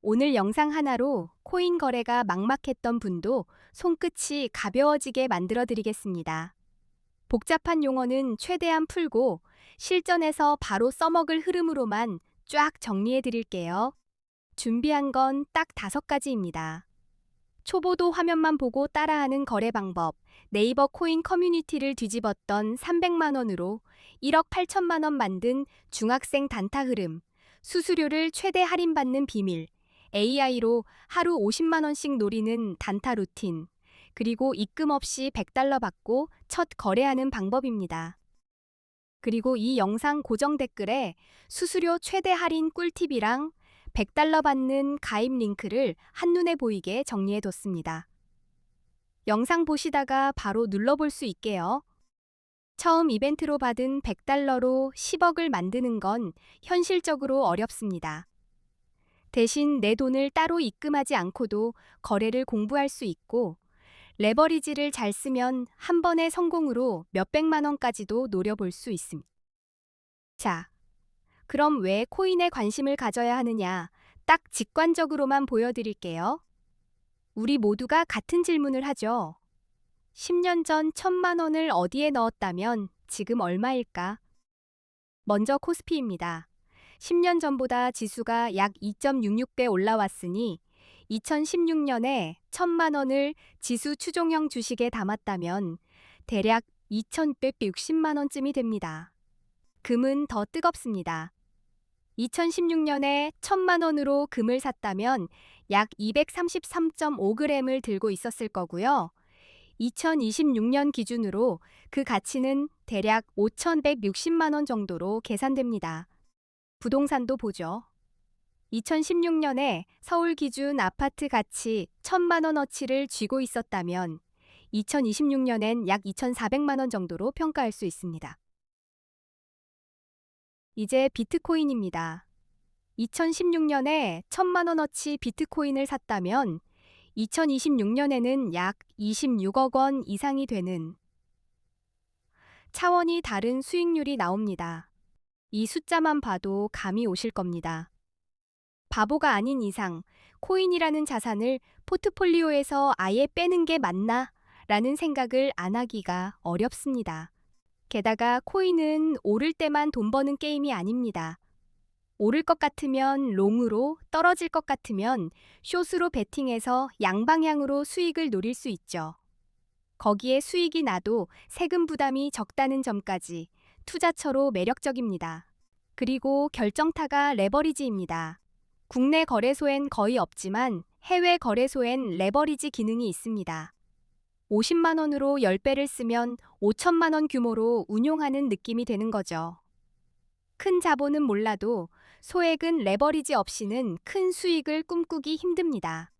오늘 영상 하나로 코인 거래가 막막했던 분도 손끝이 가벼워지게 만들어 드리겠습니다. 복잡한 용어는 최대한 풀고 실전에서 바로 써먹을 흐름으로만 쫙 정리해 드릴게요. 준비한 건 딱 5가지입니다. 초보도 화면만 보고 따라하는 거래 방법, 네이버 코인 커뮤니티를 뒤집었던 300만 원으로 1억 8천만 원 만든 중학생 단타 흐름, 수수료를 최대 할인받는 비밀, AI로 하루 50만 원씩 노리는 단타 루틴, 그리고 입금 없이 100달러 받고 첫 거래하는 방법입니다. 그리고 이 영상 고정 댓글에 수수료 최대 할인 꿀팁이랑 100달러 받는 가입 링크를 한눈에 보이게 정리해뒀습니다. 영상 보시다가 바로 눌러볼 수 있게요. 처음 이벤트로 받은 100달러로 10억을 만드는 건 현실적으로 어렵습니다. 대신 내 돈을 따로 입금하지 않고도 거래를 공부할 수 있고, 레버리지를 잘 쓰면 한 번의 성공으로 몇백만 원까지도 노려볼 수 있습니다. 자, 그럼 왜 코인에 관심을 가져야 하느냐? 딱 직관적으로만 보여드릴게요. 우리 모두가 같은 질문을 하죠. 10년 전 1,000만 원을 어디에 넣었다면 지금 얼마일까? 먼저 코스피입니다. 10년 전보다 지수가 약 2.66배 올라왔으니 2016년에 1,000만 원을 지수 추종형 주식에 담았다면 대략 2,160만 원쯤이 됩니다. 금은 더 뜨겁습니다. 2016년에 1,000만 원으로 금을 샀다면 약 233.5g을 들고 있었을 거고요. 2026년 기준으로 그 가치는 대략 5,160만 원 정도로 계산됩니다. 부동산도 보죠. 2016년에 서울 기준 아파트 가치 1,000만 원어치를 쥐고 있었다면 2026년엔 약 2,400만 원 정도로 평가할 수 있습니다. 이제 비트코인입니다. 2016년에 1,000만 원어치 비트코인을 샀다면 2026년에는 약 26억 원 이상이 되는 차원이 다른 수익률이 나옵니다. 이 숫자만 봐도 감이 오실 겁니다. 바보가 아닌 이상 코인이라는 자산을 포트폴리오에서 아예 빼는 게 맞나? 라는 생각을 안 하기가 어렵습니다. 게다가 코인은 오를 때만 돈 버는 게임이 아닙니다. 오를 것 같으면 롱으로, 떨어질 것 같으면 숏으로 베팅해서 양방향으로 수익을 노릴 수 있죠. 거기에 수익이 나도 세금 부담이 적다는 점까지 투자처로 매력적입니다. 그리고 결정타가 레버리지입니다. 국내 거래소엔 거의 없지만 해외 거래소엔 레버리지 기능이 있습니다. 50만 원으로 10배를 쓰면 5천만 원 규모로 운용하는 느낌이 되는 거죠. 큰 자본은 몰라도 소액은 레버리지 없이는 큰 수익을 꿈꾸기 힘듭니다.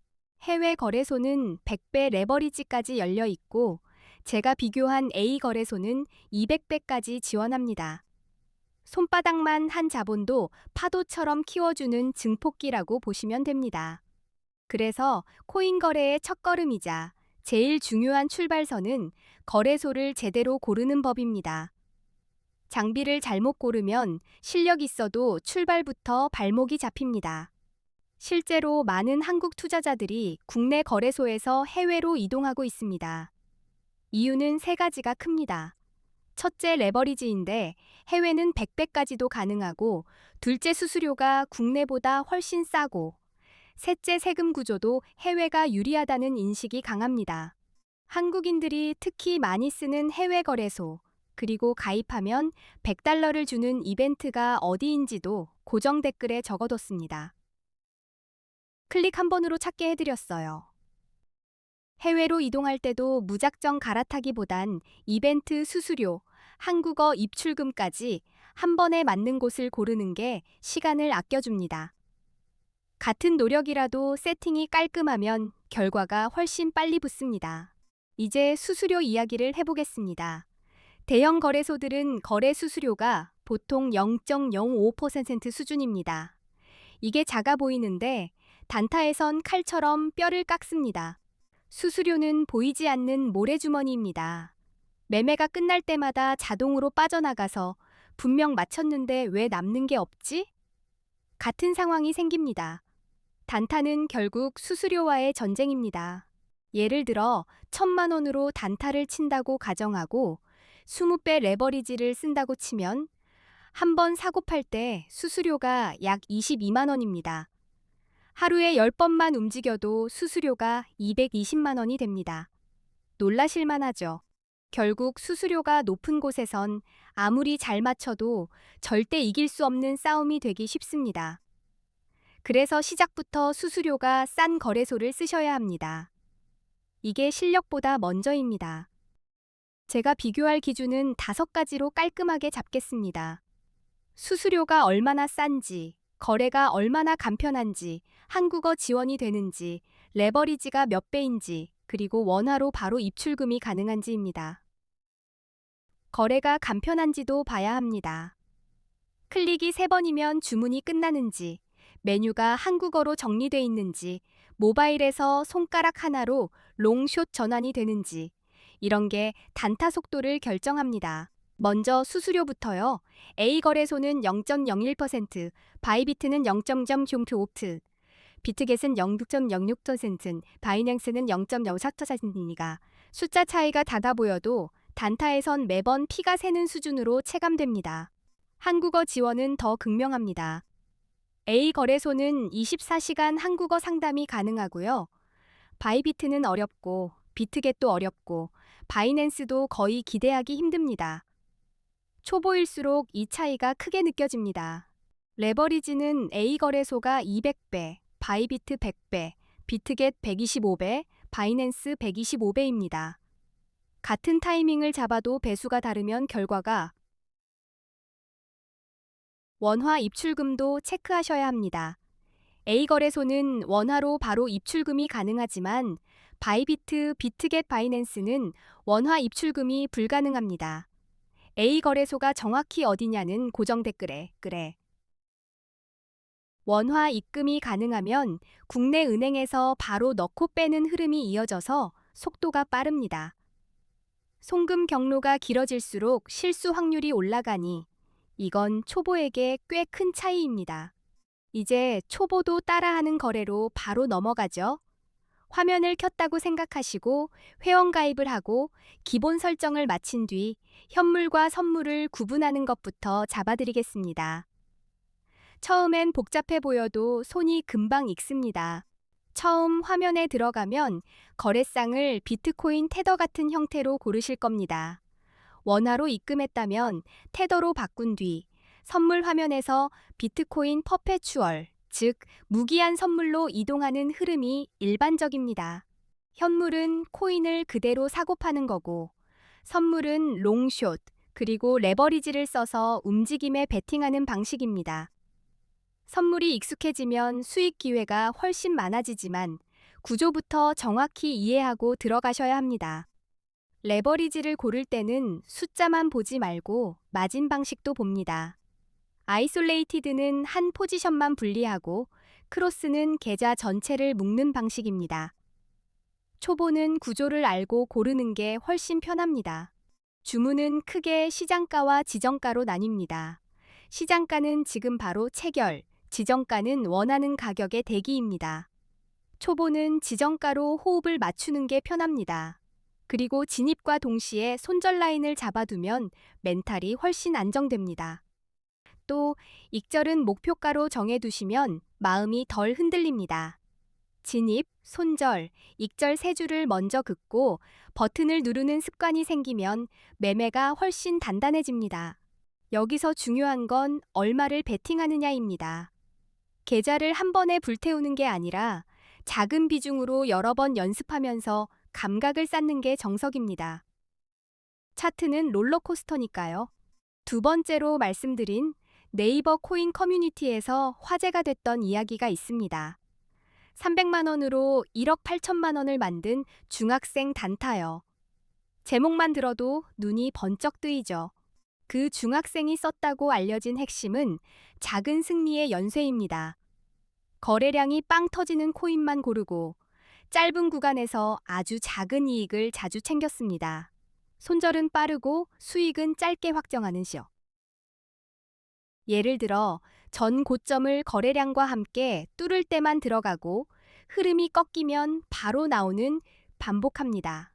해외 거래소는 100배 레버리지까지 열려 있고 제가 비교한 A 거래소는 200배까지 지원합니다. 손바닥만 한 자본도 파도처럼 키워주는 증폭기라고 보시면 됩니다. 그래서 코인 거래의 첫걸음이자 제일 중요한 출발선은 거래소를 제대로 고르는 법입니다. 장비를 잘못 고르면 실력 있어도 출발부터 발목이 잡힙니다. 실제로 많은 한국 투자자들이 국내 거래소에서 해외로 이동하고 있습니다. 이유는 3가지가 큽니다. 첫째, 레버리지인데 해외는 100배까지도 가능하고, 둘째, 수수료가 국내보다 훨씬 싸고, 셋째, 세금 구조도 해외가 유리하다는 인식이 강합니다. 한국인들이 특히 많이 쓰는 해외 거래소, 그리고 가입하면 100달러를 주는 이벤트가 어디인지도 고정 댓글에 적어뒀습니다. 클릭 한 번으로 찾게 해드렸어요. 해외로 이동할 때도 무작정 갈아타기보단 이벤트 수수료, 한국어 입출금까지 한 번에 맞는 곳을 고르는 게 시간을 아껴줍니다. 같은 노력이라도 세팅이 깔끔하면 결과가 훨씬 빨리 붙습니다. 이제 수수료 이야기를 해보겠습니다. 대형 거래소들은 거래 수수료가 보통 0.05% 수준입니다. 이게 작아 보이는데 단타에선 칼처럼 뼈를 깎습니다. 수수료는 보이지 않는 모래주머니입니다. 매매가 끝날 때마다 자동으로 빠져나가서 분명 맞췄는데 왜 남는 게 없지? 같은 상황이 생깁니다. 단타는 결국 수수료와의 전쟁입니다. 예를 들어 1,000만 원으로 단타를 친다고 가정하고 20배 레버리지를 쓴다고 치면 한 번 사고 팔 때 수수료가 약 22만 원입니다. 하루에 10번만 움직여도 수수료가 220만 원이 됩니다. 놀라실만 하죠. 결국 수수료가 높은 곳에선 아무리 잘 맞춰도 절대 이길 수 없는 싸움이 되기 쉽습니다. 그래서 시작부터 수수료가 싼 거래소를 쓰셔야 합니다. 이게 실력보다 먼저입니다. 제가 비교할 기준은 5가지로 깔끔하게 잡겠습니다. 수수료가 얼마나 싼지, 거래가 얼마나 간편한지, 한국어 지원이 되는지, 레버리지가 몇 배인지, 그리고 원화로 바로 입출금이 가능한지입니다. 거래가 간편한지도 봐야 합니다. 클릭이 3번이면 주문이 끝나는지, 메뉴가 한국어로 정리돼 있는지, 모바일에서 손가락 하나로 롱숏 전환이 되는지, 이런 게 단타 속도를 결정합니다. 먼저 수수료부터요. A 거래소는 0.01%, 바이비트는 0.05%, 비트겟은 0.06%, 바이낸스는 0.04%입니다. 숫자 차이가 작아 보여도 단타에선 매번 피가 새는 수준으로 체감됩니다. 한국어 지원은 더 극명합니다. A 거래소는 24시간 한국어 상담이 가능하고요. 바이비트는 어렵고, 비트겟도 어렵고, 바이낸스도 거의 기대하기 힘듭니다. 초보일수록 이 차이가 크게 느껴집니다. 레버리지는 A 거래소가 200배, 바이비트 100배, 비트겟 125배, 바이낸스 125배입니다. 같은 타이밍을 잡아도 배수가 다르면 결과가 원화 입출금도 체크하셔야 합니다. A 거래소는 원화로 바로 입출금이 가능하지만 바이비트, 비트겟, 바이낸스는 원화 입출금이 불가능합니다. A 거래소가 정확히 어디냐는 고정 댓글에 그래. 원화 입금이 가능하면 국내 은행에서 바로 넣고 빼는 흐름이 이어져서 속도가 빠릅니다. 송금 경로가 길어질수록 실수 확률이 올라가니 이건 초보에게 꽤 큰 차이입니다. 이제 초보도 따라하는 거래로 바로 넘어가죠. 화면을 켰다고 생각하시고 회원가입을 하고 기본 설정을 마친 뒤 현물과 선물을 구분하는 것부터 잡아드리겠습니다. 처음엔 복잡해 보여도 손이 금방 익습니다. 처음 화면에 들어가면 거래상을 비트코인 테더 같은 형태로 고르실 겁니다. 원화로 입금했다면 테더로 바꾼 뒤 선물 화면에서 비트코인 퍼페추얼, 즉 무기한 선물로 이동하는 흐름이 일반적입니다. 현물은 코인을 그대로 사고 파는 거고, 선물은 롱숏, 그리고 레버리지를 써서 움직임에 베팅하는 방식입니다. 선물이 익숙해지면 수익 기회가 훨씬 많아지지만 구조부터 정확히 이해하고 들어가셔야 합니다. 레버리지를 고를 때는 숫자만 보지 말고 마진 방식도 봅니다. 아이솔레이티드는 한 포지션만 분리하고 크로스는 계좌 전체를 묶는 방식입니다. 초보는 구조를 알고 고르는 게 훨씬 편합니다. 주문은 크게 시장가와 지정가로 나뉩니다. 시장가는 지금 바로 체결, 지정가는 원하는 가격의 대기입니다. 초보는 지정가로 호흡을 맞추는 게 편합니다. 그리고 진입과 동시에 손절 라인을 잡아두면 멘탈이 훨씬 안정됩니다. 또 익절은 목표가로 정해두시면 마음이 덜 흔들립니다. 진입, 손절, 익절 3줄을 먼저 긋고 버튼을 누르는 습관이 생기면 매매가 훨씬 단단해집니다. 여기서 중요한 건 얼마를 베팅하느냐입니다. 계좌를 한 번에 불태우는 게 아니라 작은 비중으로 여러 번 연습하면서 감각을 쌓는 게 정석입니다. 차트는 롤러코스터니까요. 두 번째로 말씀드린 네이버 코인 커뮤니티에서 화제가 됐던 이야기가 있습니다. 300만 원으로 1억 8천만 원을 만든 중학생 단타요. 제목만 들어도 눈이 번쩍 뜨이죠. 그 중학생이 썼다고 알려진 핵심은 작은 승리의 연쇄입니다. 거래량이 빵 터지는 코인만 고르고 짧은 구간에서 아주 작은 이익을 자주 챙겼습니다. 손절은 빠르고 수익은 짧게 확정하는 시요. 예를 들어 전 고점을 거래량과 함께 뚫을 때만 들어가고 흐름이 꺾이면 바로 나오는 반복합니다.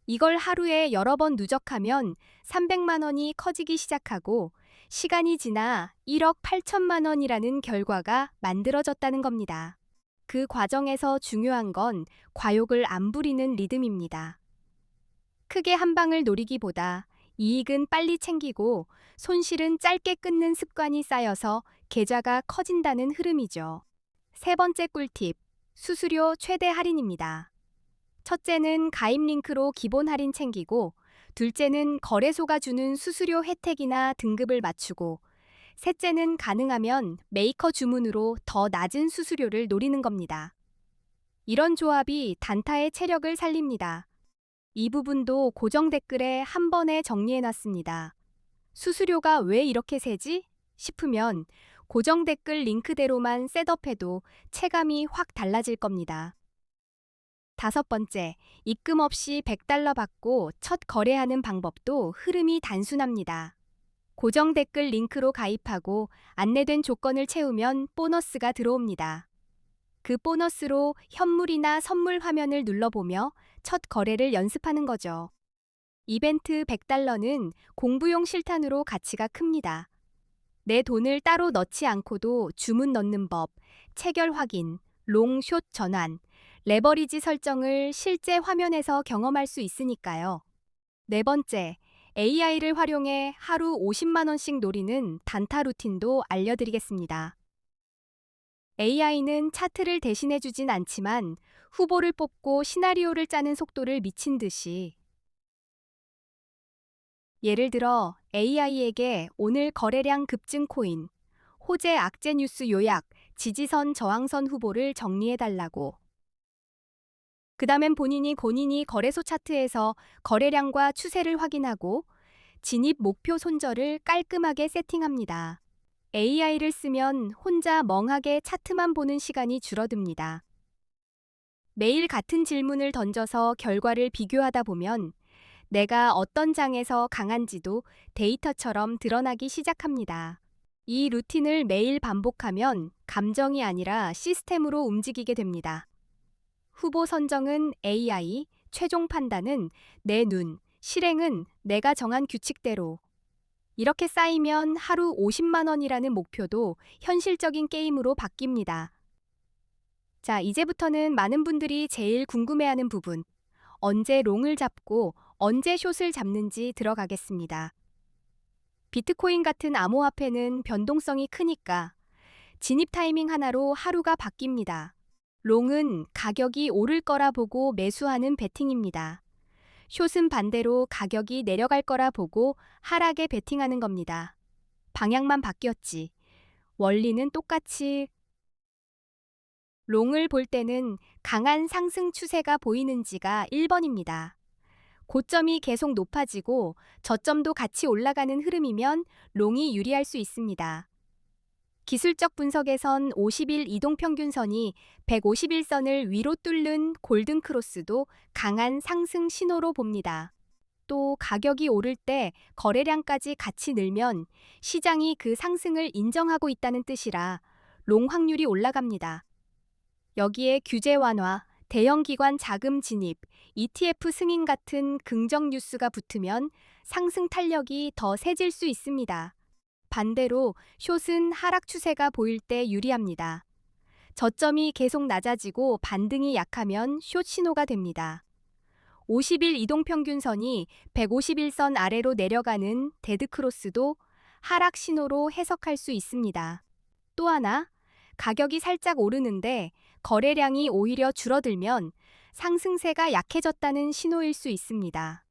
이걸 하루에 여러 번 누적하면 300만 원이 커지기 시작하고 시간이 지나 1억 8천만 원이라는 결과가 만들어졌다는 겁니다. 그 과정에서 중요한 건 과욕을 안 부리는 리듬입니다. 크게 한 방을 노리기보다 이익은 빨리 챙기고 손실은 짧게 끊는 습관이 쌓여서 계좌가 커진다는 흐름이죠. 세 번째 꿀팁, 수수료 최대 할인입니다. 첫째는 가입 링크로 기본 할인 챙기고, 둘째는 거래소가 주는 수수료 혜택이나 등급을 맞추고, 셋째는 가능하면 메이커 주문으로 더 낮은 수수료를 노리는 겁니다. 이런 조합이 단타의 체력을 살립니다. 이 부분도 고정 댓글에 한 번에 정리해놨습니다. 수수료가 왜 이렇게 세지? 싶으면 고정 댓글 링크대로만 셋업해도 체감이 확 달라질 겁니다. 다섯 번째, 입금 없이 $100 받고 첫 거래하는 방법도 흐름이 단순합니다. 고정 댓글 링크로 가입하고 안내된 조건을 채우면 보너스가 들어옵니다. 그 보너스로 현물이나 선물 화면을 눌러보며 첫 거래를 연습하는 거죠. 이벤트 $100는 공부용 실탄으로 가치가 큽니다. 내 돈을 따로 넣지 않고도 주문 넣는 법, 체결 확인, 롱, 숏 전환, 레버리지 설정을 실제 화면에서 경험할 수 있으니까요. 네 번째, AI를 활용해 하루 50만 원씩 노리는 단타 루틴도 알려드리겠습니다. AI는 차트를 대신해주진 않지만 후보를 뽑고 시나리오를 짜는 속도를 미친 듯이, 예를 들어 AI에게 오늘 거래량 급증 코인, 호재 악재 뉴스 요약, 지지선 저항선 후보를 정리해달라고. 그 다음엔 본인이 거래소 차트에서 거래량과 추세를 확인하고 진입 목표 손절을 깔끔하게 세팅합니다. AI를 쓰면 혼자 멍하게 차트만 보는 시간이 줄어듭니다. 매일 같은 질문을 던져서 결과를 비교하다 보면 내가 어떤 장에서 강한지도 데이터처럼 드러나기 시작합니다. 이 루틴을 매일 반복하면 감정이 아니라 시스템으로 움직이게 됩니다. 후보 선정은 AI, 최종 판단은 내 눈, 실행은 내가 정한 규칙대로. 이렇게 쌓이면 하루 50만 원이라는 목표도 현실적인 게임으로 바뀝니다. 자, 이제부터는 많은 분들이 제일 궁금해하는 부분, 언제 롱을 잡고 언제 숏을 잡는지 들어가겠습니다. 비트코인 같은 암호화폐는 변동성이 크니까 진입 타이밍 하나로 하루가 바뀝니다. 롱은 가격이 오를 거라 보고 매수하는 베팅입니다. 숏은 반대로 가격이 내려갈 거라 보고 하락에 베팅하는 겁니다. 방향만 바뀌었지. 원리는 똑같이. 롱을 볼 때는 강한 상승 추세가 보이는지가 1번입니다. 고점이 계속 높아지고 저점도 같이 올라가는 흐름이면 롱이 유리할 수 있습니다. 기술적 분석에선 50일 이동평균선이 151선을 위로 뚫는 골든크로스도 강한 상승 신호로 봅니다. 또 가격이 오를 때 거래량까지 같이 늘면 시장이 그 상승을 인정하고 있다는 뜻이라 롱 확률이 올라갑니다. 여기에 규제 완화, 대형 기관 자금 진입, ETF 승인 같은 긍정 뉴스가 붙으면 상승 탄력이 더 세질 수 있습니다. 반대로 숏은 하락 추세가 보일 때 유리합니다. 저점이 계속 낮아지고 반등이 약하면 숏 신호가 됩니다. 50일 이동평균선이 151선 아래로 내려가는 데드크로스도 하락 신호로 해석할 수 있습니다. 또 하나, 가격이 살짝 오르는데 거래량이 오히려 줄어들면 상승세가 약해졌다는 신호일 수 있습니다.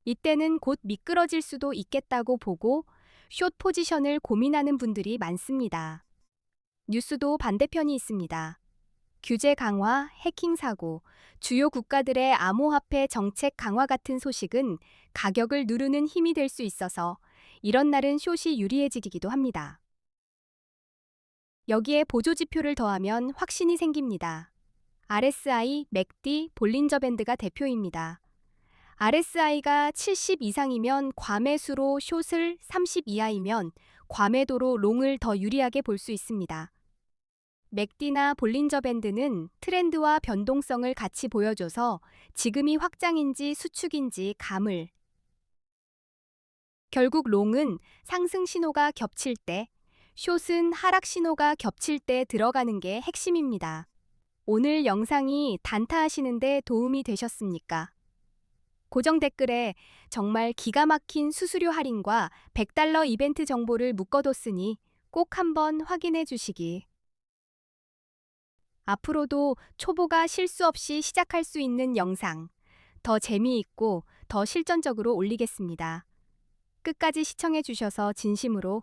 이때는 곧 미끄러질 수도 있겠다고 보고 숏 포지션을 고민하는 분들이 많습니다. 뉴스도 반대편이 있습니다. 규제 강화, 해킹 사고, 주요 국가들의 암호화폐 정책 강화 같은 소식은 가격을 누르는 힘이 될 수 있어서 이런 날은 숏이 유리해지기도 합니다. 여기에 보조지표를 더하면 확신이 생깁니다. RSI, 맥디, 볼린저 밴드가 대표입니다. RSI가 70 이상이면 과매수로 숏을, 30 이하이면 과매도로 롱을 더 유리하게 볼 수 있습니다. 맥디나 볼린저 밴드는 트렌드와 변동성을 같이 보여줘서 지금이 확장인지 수축인지 감을. 결국 롱은 상승 신호가 겹칠 때, 숏은 하락 신호가 겹칠 때 들어가는 게 핵심입니다. 오늘 영상이 단타하시는데 도움이 되셨습니까? 고정 댓글에 정말 기가 막힌 수수료 할인과 $100 이벤트 정보를 묶어뒀으니 꼭 한번 확인해 주시기. 앞으로도 초보가 실수 없이 시작할 수 있는 영상, 더 재미있고 더 실전적으로 올리겠습니다. 끝까지 시청해 주셔서 진심으로